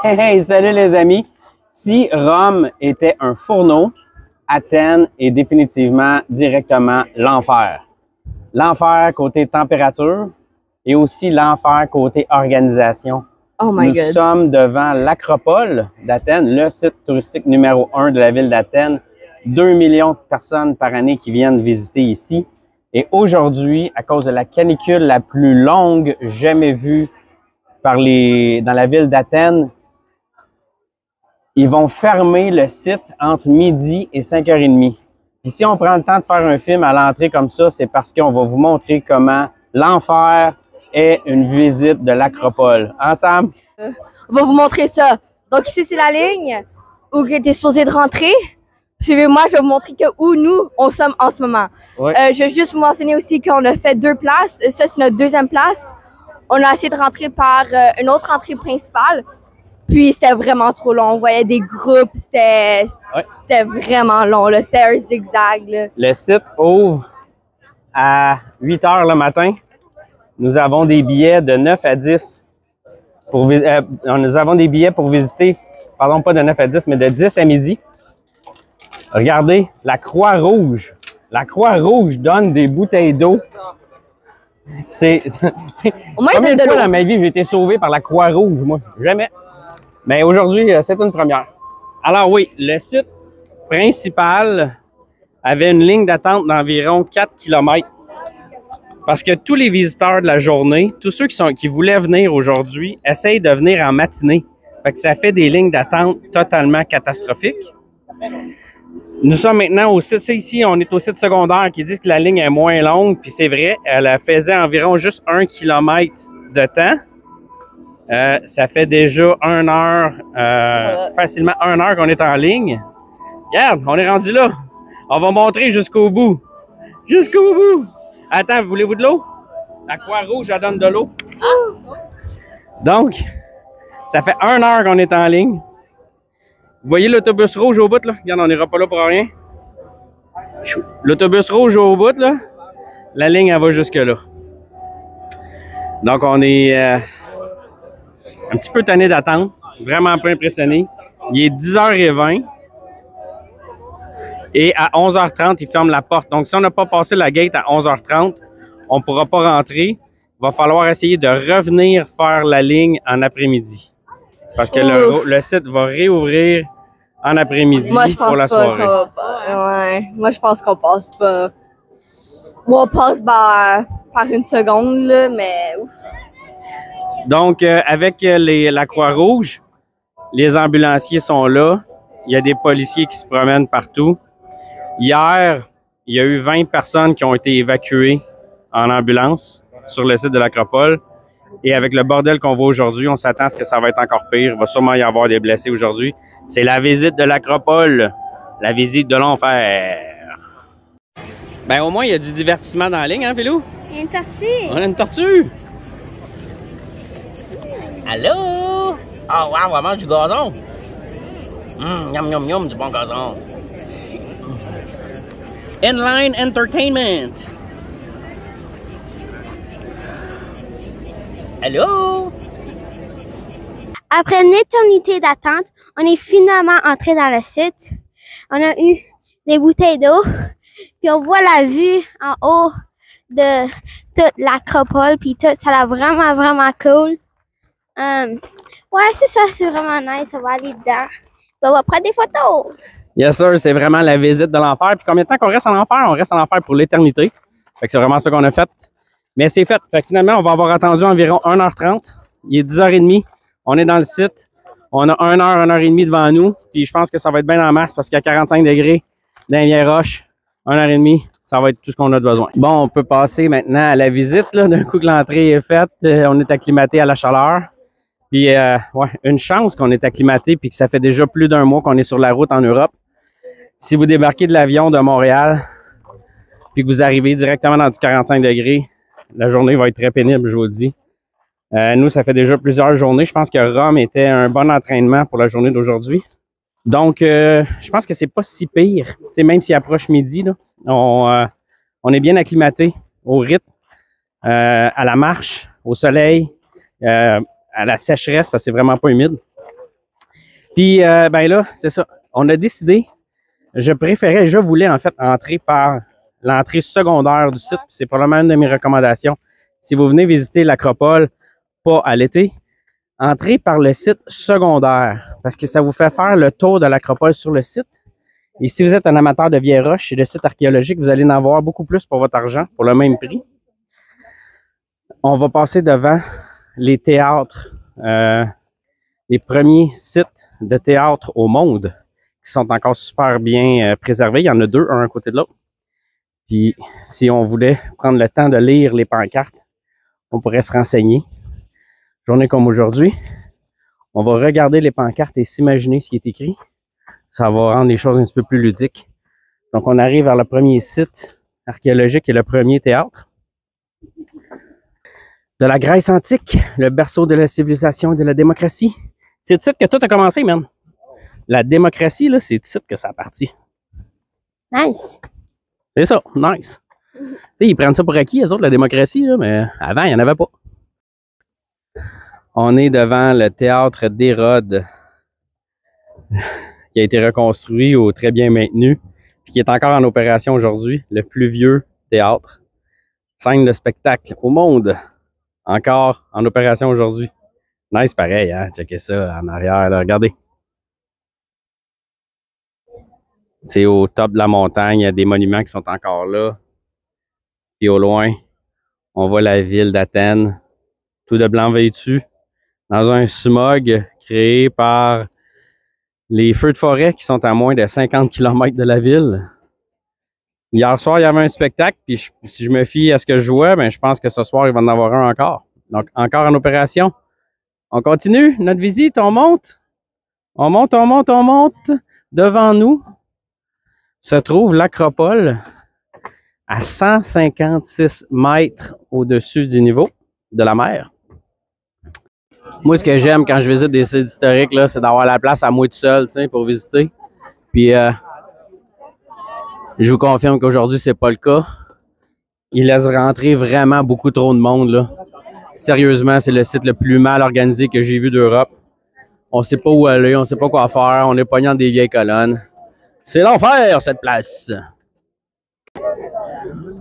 Hey, salut les amis! Si Rome était un fourneau, Athènes est définitivement directement l'enfer. L'enfer côté température et aussi l'enfer côté organisation. Oh my Nous God. sommes devant l'Acropole d'Athènes, le site touristique numéro 1 de la ville d'Athènes. 2 millions de personnes par année qui viennent visiter ici. Et aujourd'hui, à cause de la canicule la plus longue jamais vue dans la ville d'Athènes, ils vont fermer le site entre midi et 5h30. Puis si on prend le temps de faire un film à l'entrée comme ça, c'est parce qu'on va vous montrer comment l'enfer est une visite de l'Acropole. Ensemble? On va vous montrer ça. Donc ici, c'est la ligne où tu es supposé de rentrer. Suivez-moi, je vais vous montrer où nous, on sommes en ce moment. Oui. Je vais juste vous mentionner aussi qu'on a fait 2 places. Ça, c'est notre 2e place. On a essayé de rentrer par une autre entrée principale. Puis c'était vraiment trop long. On voyait des groupes. C'était vraiment long. C'était un zigzag. Là. Le site ouvre à 8h le matin. Nous avons des billets de 9 à 10. Nous avons des billets pour visiter, pardon, pas de 9 à 10, mais de 10 à midi. Regardez, la Croix-Rouge. La Croix-Rouge donne des bouteilles d'eau. C'est. Combien de fois dans ma vie j'ai été sauvé par la Croix-Rouge, moi? Jamais. Mais aujourd'hui, c'est une première. Alors oui, le site principal avait une ligne d'attente d'environ 4 km. Parce que tous les visiteurs de la journée, tous ceux qui voulaient venir aujourd'hui, essayent de venir en matinée. Fait que ça fait des lignes d'attente totalement catastrophiques. Nous sommes maintenant au site, ici, on est au site secondaire qui dit que la ligne est moins longue, puis c'est vrai, elle faisait environ juste 1 km de temps. Ça fait déjà 1 heure, facilement 1 heure qu'on est en ligne. Regarde, on est rendu là. On va montrer jusqu'au bout. Jusqu'au bout. Attends, voulez-vous de l'eau? La Croix-Rouge, elle donne de l'eau. Donc, ça fait 1 heure qu'on est en ligne. Vous voyez l'autobus rouge au bout, là? Regarde, on n'ira pas là pour rien. L'autobus rouge au bout, là, la ligne, elle va jusque là. Donc, on est un petit peu tanné d'attendre. Vraiment pas impressionné. Il est 10h20. Et à 11h30, ils ferment la porte. Donc, si on n'a pas passé la gate à 11h30, on ne pourra pas rentrer. Il va falloir essayer de revenir faire la ligne en après-midi. Parce que le site va réouvrir en après-midi pour la soirée. Moi, je pense qu'on passe pas. Bon, on passe par 1 seconde, là, mais... Ouf. Donc, avec la Croix-Rouge, les ambulanciers sont là. Il y a des policiers qui se promènent partout. Hier, il y a eu 20 personnes qui ont été évacuées en ambulance sur le site de l'Acropole. Et avec le bordel qu'on voit aujourd'hui, on s'attend à ce que ça va être encore pire. Il va sûrement y avoir des blessés aujourd'hui. C'est la visite de l'Acropole, la visite de l'enfer. Ben au moins, il y a du divertissement dans la ligne, hein, Philou? Il y a une tortue. On a une tortue. Allô? Ah, oh, wow, on mange du gazon. Yum, yum, yum, du bon gazon. Inline Entertainment. Allô? Après une éternité d'attente, on est finalement entré dans le site. On a eu des bouteilles d'eau, puis on voit la vue en haut de toute l'Acropole, puis tout, ça a vraiment, vraiment cool. Ouais, c'est ça, c'est vraiment nice, on va aller dedans. Puis on va prendre des photos. Yes, sir, c'est vraiment la visite de l'enfer. Puis combien de temps qu'on reste en enfer? On reste en enfer pour l'éternité. Fait que c'est vraiment ça qu'on a fait. Mais c'est fait. Fait que finalement, on va avoir attendu environ 1h30. Il est 10h30. On est dans le site. On a 1 heure, 1h30 devant nous. Puis je pense que ça va être bien en masse parce qu'il y a 45 degrés dans les vieilles roches. 1h30, ça va être tout ce qu'on a de besoin. Bon, on peut passer maintenant à la visite. D'un coup que l'entrée est faite, on est acclimaté à la chaleur. Puis, ouais, une chance qu'on est acclimaté puis que ça fait déjà plus d'1 mois qu'on est sur la route en Europe. Si vous débarquez de l'avion de Montréal puis que vous arrivez directement dans du 45 degrés, la journée va être très pénible, je vous le dis. Nous, ça fait déjà plusieurs journées. Je pense que Rome était un bon entraînement pour la journée d'aujourd'hui. Donc, je pense que c'est pas si pire. T'sais, même s'il approche midi, là, on est bien acclimaté au rythme, à la marche, au soleil, à la sécheresse, parce que c'est vraiment pas humide. Puis, ben là, c'est ça. On a décidé, je voulais en fait entrer par l'entrée secondaire du site. C'est probablement une de mes recommandations. Si vous venez visiter l'Acropole, pas à l'été, entrez par le site secondaire parce que ça vous fait faire le tour de l'Acropole sur le site. Et si vous êtes un amateur de vieilles roches et de sites archéologiques, vous allez en avoir beaucoup plus pour votre argent, pour le même prix. On va passer devant les théâtres, les premiers sites de théâtre au monde qui sont encore super bien préservés. Il y en a deux, un à côté de l'autre. Puis, si on voulait prendre le temps de lire les pancartes, on pourrait se renseigner. Journée comme aujourd'hui, on va regarder les pancartes et s'imaginer ce qui est écrit. Ça va rendre les choses un petit peu plus ludiques. Donc, on arrive vers le premier site archéologique et le premier théâtre. De la Grèce antique, le berceau de la civilisation et de la démocratie. C'est le site que tout a commencé, man. La démocratie, là, c'est le site que ça a parti. Nice. C'est ça, nice. Tu sais, ils prennent ça pour acquis, eux autres, la démocratie, là, mais avant, il n'y en avait pas. On est devant le théâtre d'Hérode, qui a été reconstruit ou très bien maintenu, puis qui est encore en opération aujourd'hui, le plus vieux théâtre. Scène de spectacle au monde, encore en opération aujourd'hui. Nice pareil, hein? Checkez ça en arrière, là, regardez. C'est au top de la montagne, il y a des monuments qui sont encore là. Puis au loin, on voit la ville d'Athènes, tout de blanc vêtu, dans un smog créé par les feux de forêt qui sont à moins de 50 km de la ville. Hier soir, il y avait un spectacle, puis si je me fie à ce que je vois, ben, je pense que ce soir, il va en avoir un encore. Donc, encore en opération. On continue notre visite, on monte. On monte, on monte, on monte. Devant nous se trouve l'Acropole à 156 mètres au-dessus du niveau de la mer. Moi, ce que j'aime quand je visite des sites historiques, là, c'est d'avoir la place à moi tout seul, tu sais, pour visiter. Puis, je vous confirme qu'aujourd'hui, c'est pas le cas. Ils laissent rentrer vraiment beaucoup trop de monde, là. Sérieusement, c'est le site le plus mal organisé que j'ai vu d'Europe. On sait pas où aller, on sait pas quoi faire, on est pogné dans des vieilles colonnes. C'est l'enfer, cette place!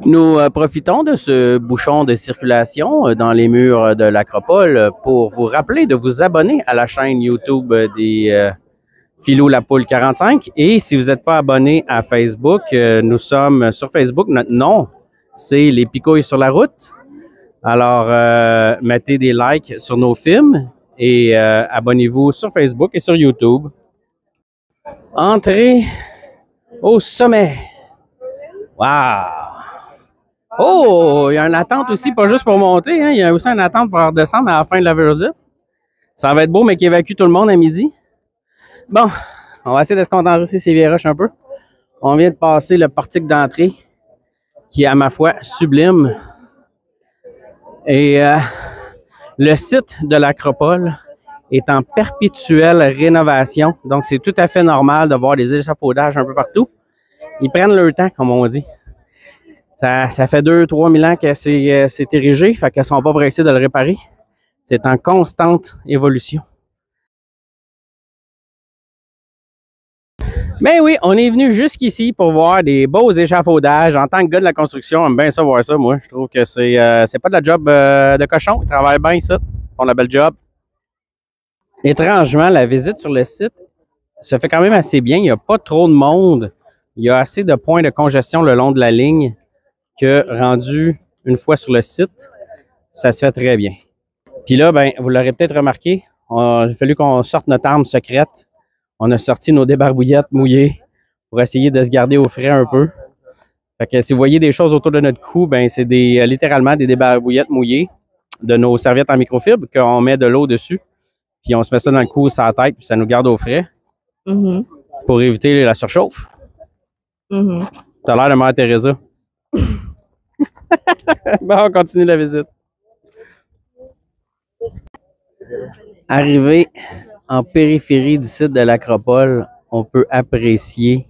Nous profitons de ce bouchon de circulation dans les murs de l'Acropole pour vous rappeler de vous abonner à la chaîne YouTube des Philo la Poule 45. Et si vous n'êtes pas abonné à Facebook, nous sommes sur Facebook. Notre nom, c'est Les Picouilles sur la route. Alors, mettez des likes sur nos films et abonnez-vous sur Facebook et sur YouTube. Entrez au sommet. Wow! Oh, il y a une attente aussi, pas juste pour monter, hein. Il y a aussi une attente pour redescendre à la fin de la visite. Ça va être beau, mais qui évacue tout le monde à midi. Bon, on va essayer de se concentrer ces vieilles roches un peu. On vient de passer le portique d'entrée, qui est à ma foi sublime. Et le site de l'Acropole est en perpétuelle rénovation. Donc, c'est tout à fait normal de voir des échafaudages un peu partout. Ils prennent leur temps, comme on dit. Ça fait 2-3 000 ans que c'est érigé, fait qu'elles sont pas pressées de le réparer. C'est en constante évolution. Mais oui, on est venu jusqu'ici pour voir des beaux échafaudages. En tant que gars de la construction, j'aime bien ça voir ça, moi. Je trouve que c'est pas de la job de cochon. Ils travaillent bien ça. Ils font la belle job. Étrangement, la visite sur le site se fait quand même assez bien. Il n'y a pas trop de monde. Il y a assez de points de congestion le long de la ligne que, rendu une fois sur le site, ça se fait très bien. Puis là, ben, vous l'aurez peut-être remarqué, il a fallu qu'on sorte notre arme secrète. On a sorti nos débarbouillettes mouillées pour essayer de se garder au frais un peu. Fait que si vous voyez des choses autour de notre cou, ben c'est littéralement des débarbouillettes mouillées de nos serviettes en microfibre qu'on met de l'eau dessus. Puis on se met ça dans le cou, sur la tête, puis ça nous garde au frais. Pour éviter la surchauffe. T'as l'air de Mère Teresa. Bon, on continue la visite. Arrivé en périphérie du site de l'Acropole, on peut apprécier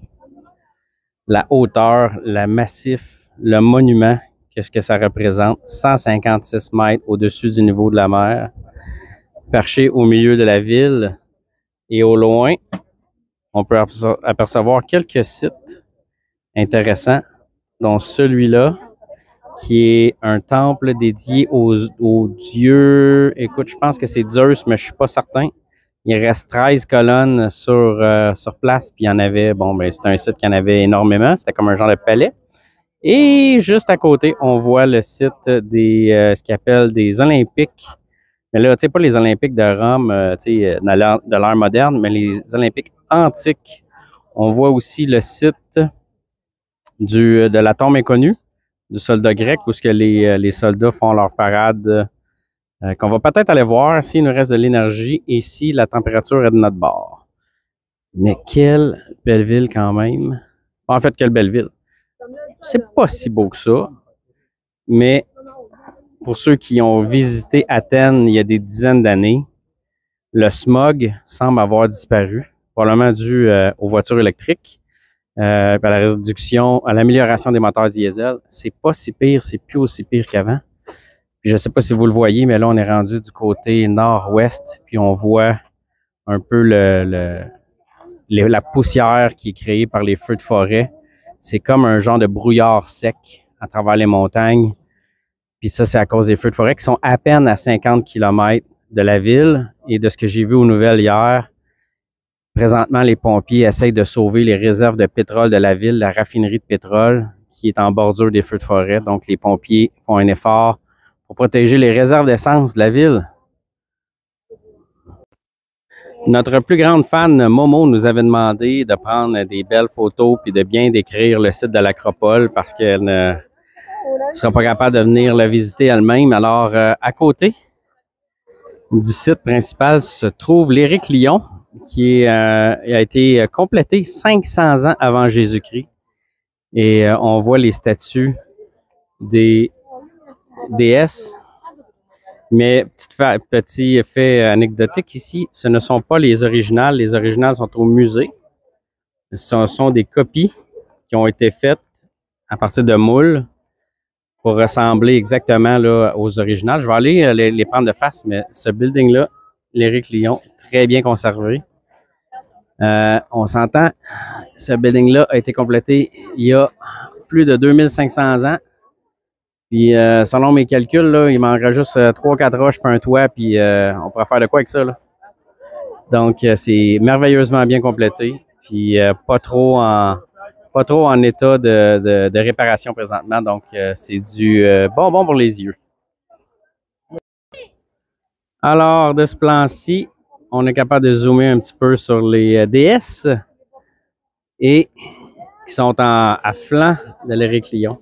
la hauteur, le massif, le monument, qu'est-ce que ça représente. 156 mètres au-dessus du niveau de la mer, perché au milieu de la ville. Et au loin, on peut apercevoir quelques sites intéressants, dont celui-là, qui est un temple dédié aux dieux. Écoute, je pense que c'est Zeus, mais je suis pas certain. Il reste 13 colonnes sur place, puis il y en avait, bon, ben, c'est un site qui en avait énormément. C'était comme un genre de palais. Et juste à côté, on voit le site ce qu'ils appellent des Olympiques. Mais là, tu sais, pas les Olympiques de Rome, tu sais, de l'ère moderne, mais les Olympiques antiques. On voit aussi le site de la tombe inconnue du soldat grec, où ce que les soldats font leur parade, qu'on va peut-être aller voir s'il nous reste de l'énergie et si la température est de notre bord. Mais quelle belle ville quand même. En fait, quelle belle ville. C'est pas si beau que ça, mais pour ceux qui ont visité Athènes il y a des dizaines d'années, le smog semble avoir disparu, probablement dû aux voitures électriques, à la réduction, à l'amélioration des moteurs diesel. C'est pas si pire, c'est plus aussi pire qu'avant. Puis je sais pas si vous le voyez, mais là, on est rendu du côté nord-ouest, puis on voit un peu la poussière qui est créée par les feux de forêt. C'est comme un genre de brouillard sec à travers les montagnes. Puis ça, c'est à cause des feux de forêt qui sont à peine à 50 km de la ville. Et de ce que j'ai vu aux nouvelles hier, présentement, les pompiers essayent de sauver les réserves de pétrole de la ville, la raffinerie de pétrole qui est en bordure des feux de forêt. Donc, les pompiers font un effort pour protéger les réserves d'essence de la ville. Notre plus grande fan, Momo, nous avait demandé de prendre des belles photos puis de bien décrire le site de l'Acropole parce qu'elle ne sera pas capable de venir le visiter elle-même. Alors, à côté du site principal se trouve l'Ériclion, qui a été complété 500 ans avant Jésus-Christ. Et on voit les statues des déesses. Mais petit effet anecdotique ici, ce ne sont pas les originales. Les originales sont au musée. Ce sont des copies qui ont été faites à partir de moules pour ressembler exactement là, aux originales. Je vais aller les prendre de face, mais ce building-là, l'Ériclion, très bien conservé. On s'entend, ce building-là a été complété il y a plus de 2500 ans. Puis, selon mes calculs, là, il manquerait juste 3-4 roches pour un toit, puis on pourrait faire de quoi avec ça, là. Donc, c'est merveilleusement bien complété, puis pas trop en état de réparation présentement. Donc, c'est du bonbon pour les yeux. Alors, de ce plan-ci, on est capable de zoomer un petit peu sur les déesses et qui sont à flanc de l'Ériclion.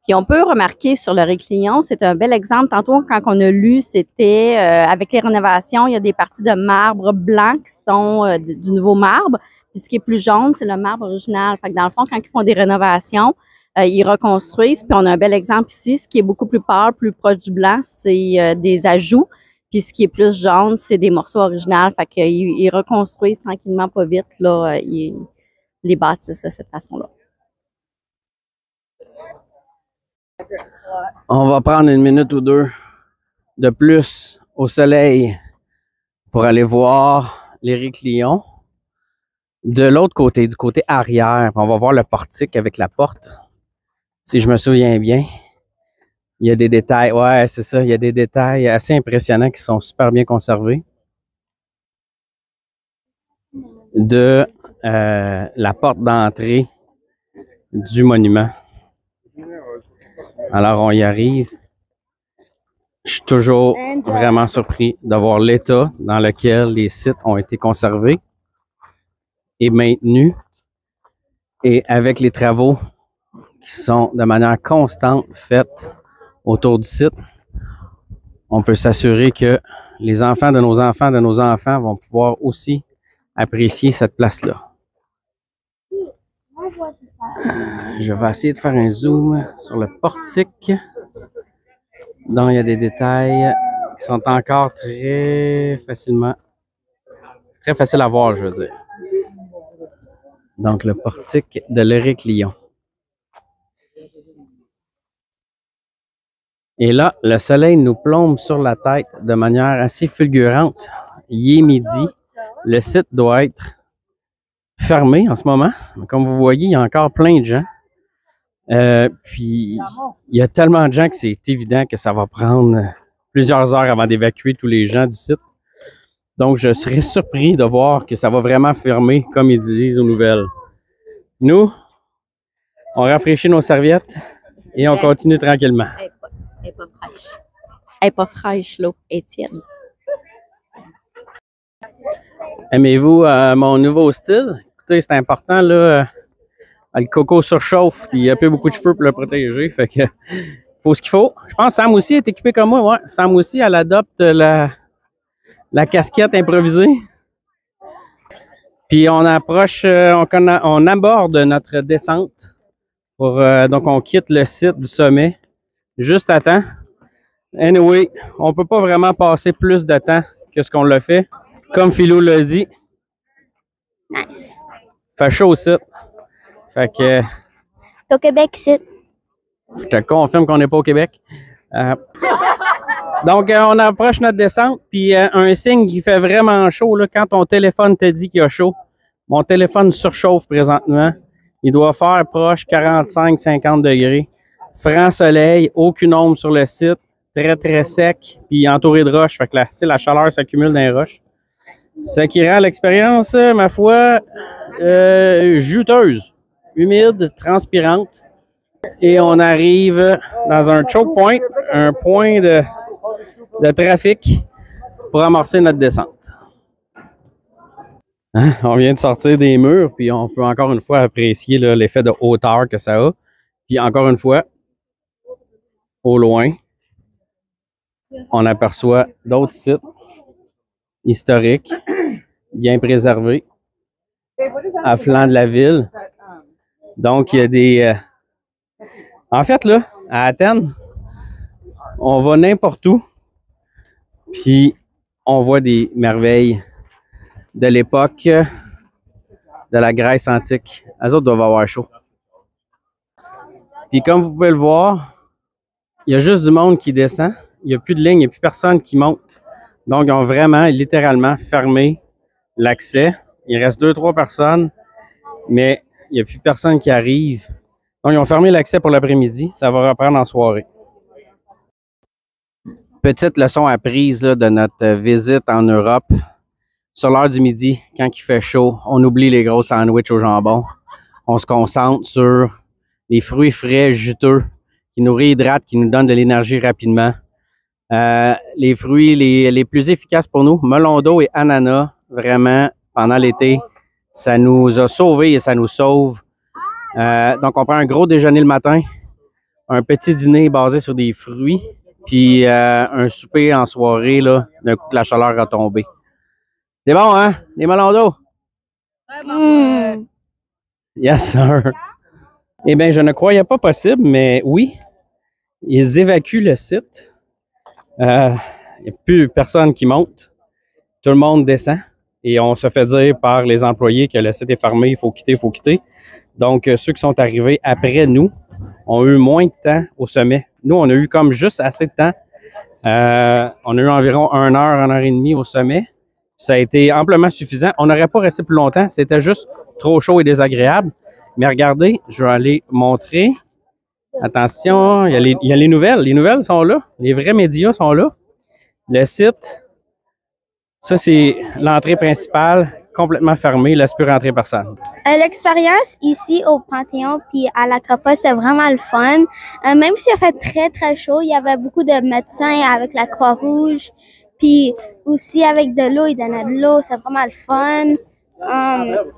Puis on peut remarquer sur le Réclion, c'est un bel exemple. Tantôt, quand on a lu, c'était avec les rénovations, il y a des parties de marbre blanc qui sont du nouveau marbre. Puis ce qui est plus jaune, c'est le marbre original. Fait que dans le fond, quand ils font des rénovations, ils reconstruisent. Puis on a un bel exemple ici. Ce qui est beaucoup plus pâle, plus proche du blanc, c'est des ajouts. Puis ce qui est plus jaune, c'est des morceaux originaux. Fait qu'ils reconstruisent tranquillement, pas vite, là, les bâtisses de cette façon-là. On va prendre une minute ou deux de plus au soleil pour aller voir l'Ériclion. De l'autre côté, du côté arrière, on va voir le portique avec la porte. Si je me souviens bien, il y a des détails. Ouais, c'est ça. Il y a des détails assez impressionnants qui sont super bien conservés. De la porte d'entrée du monument. Alors, on y arrive. Je suis toujours vraiment surpris de voir l'état dans lequel les sites ont été conservés et maintenus. Et avec les travaux qui sont de manière constante faits autour du site, on peut s'assurer que les enfants de nos enfants vont pouvoir aussi apprécier cette place-là. Je vais essayer de faire un zoom sur le portique. Donc, il y a des détails qui sont encore très faciles à voir, je veux dire. Donc, le portique de l'Ériclion. Et là, le soleil nous plombe sur la tête de manière assez fulgurante. Il est midi. Le site doit être fermé en ce moment. Comme vous voyez, il y a encore plein de gens. Puis, il y a tellement de gens que c'est évident que ça va prendre plusieurs heures avant d'évacuer tous les gens du site. Donc, je serais surpris de voir que ça va vraiment fermer, comme ils disent aux nouvelles. Nous, on rafraîchit nos serviettes et on continue tranquillement. Elle n'est pas fraîche. Elle n'est pas fraîche, l'eau est tiède. Aimez-vous mon nouveau style? Écoutez, c'est important, là. Le coco surchauffe, puis il n'y a plus beaucoup de cheveux pour le protéger. Fait que faut ce qu'il faut. Je pense que Sam aussi est équipé comme moi. Ouais. Sam aussi, elle adopte la casquette improvisée. Puis on approche, on aborde notre descente. Donc on quitte le site du sommet juste à temps. Anyway, on peut pas vraiment passer plus de temps que ce qu'on l'a fait. Comme Philo l'a dit. Nice. Fait chaud au site. Fait que Au Québec, c'est. je te confirme qu'on n'est pas au Québec. Donc, on approche notre descente, puis un signe qui fait vraiment chaud, là, quand ton téléphone te dit qu'il y a chaud. Mon téléphone surchauffe présentement. Il doit faire proche 45-50 degrés. Franc soleil, aucune ombre sur le site, très très sec, puis entouré de roches. Fait que la chaleur s'accumule dans les roches. Ce qui rend l'expérience, ma foi, juteuse, humide, transpirante. Et on arrive dans un choke point, un point de trafic pour amorcer notre descente. Hein? On vient de sortir des murs, puis on peut encore une fois apprécier l'effet de hauteur que ça a. Puis encore une fois, au loin, on aperçoit d'autres sites historiques, bien préservés, à flanc de la ville. Donc, il y a des... En fait, là, à Athènes, on va n'importe où, puis on voit des merveilles de l'époque de la Grèce antique. Les autres doivent avoir chaud. Puis comme vous pouvez le voir, il y a juste du monde qui descend. Il n'y a plus de ligne, il n'y a plus personne qui monte. Donc, ils ont vraiment, littéralement, fermé l'accès. Il reste 2-3 personnes, mais il n'y a plus personne qui arrive. Donc, ils ont fermé l'accès pour l'après-midi. Ça va reprendre en soirée. Petite leçon apprise là, de notre visite en Europe. Sur l'heure du midi, quand il fait chaud, on oublie les gros sandwichs au jambon. On se concentre sur les fruits frais, juteux, qui nous réhydratent, qui nous donnent de l'énergie rapidement. Les fruits les plus efficaces pour nous, melon d'eau et ananas, vraiment, pendant l'été, ça nous a sauvés et ça nous sauve. Donc, on prend un gros déjeuner le matin, un petit dîner basé sur des fruits, puis un souper en soirée, là, d'un coup que la chaleur a tombé. C'est bon, hein? Les melons d'eau? Yes, sir. Eh bien, je ne croyais pas possible, mais oui, ils évacuent le site. Il n'y a plus personne qui monte. Tout le monde descend. Et on se fait dire par les employés que le site est fermé, il faut quitter, il faut quitter. Donc, ceux qui sont arrivés après nous ont eu moins de temps au sommet. Nous, on a eu comme juste assez de temps. On a eu environ 1 heure et demie au sommet. Ça a été amplement suffisant. On n'aurait pas resté plus longtemps. C'était juste trop chaud et désagréable. Mais regardez, je vais aller montrer. Attention, il y a les nouvelles. Les nouvelles sont là. Les vrais médias sont là. Le site, ça c'est l'entrée principale, complètement fermée. Il ne laisse plus rentrer personne. L'expérience ici au Panthéon puis à l'Acropole, c'est vraiment le fun. Même s'il a fait très, très chaud, il y avait beaucoup de médecins avec la Croix-Rouge. Puis aussi avec de l'eau, ils donnaient de l'eau, c'est vraiment le fun.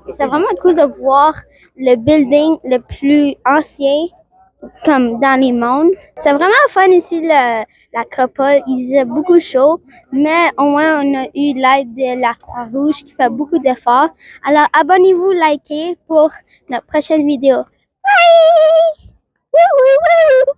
C'est vraiment cool de voir le building le plus ancien comme dans les mondes. C'est vraiment fun ici, l'Acropole. Il faisait beaucoup chaud, mais au moins on a eu l'aide de la Croix-Rouge qui fait beaucoup d'efforts. Alors abonnez-vous, likez pour notre prochaine vidéo. Bye! Woo, woo, woo!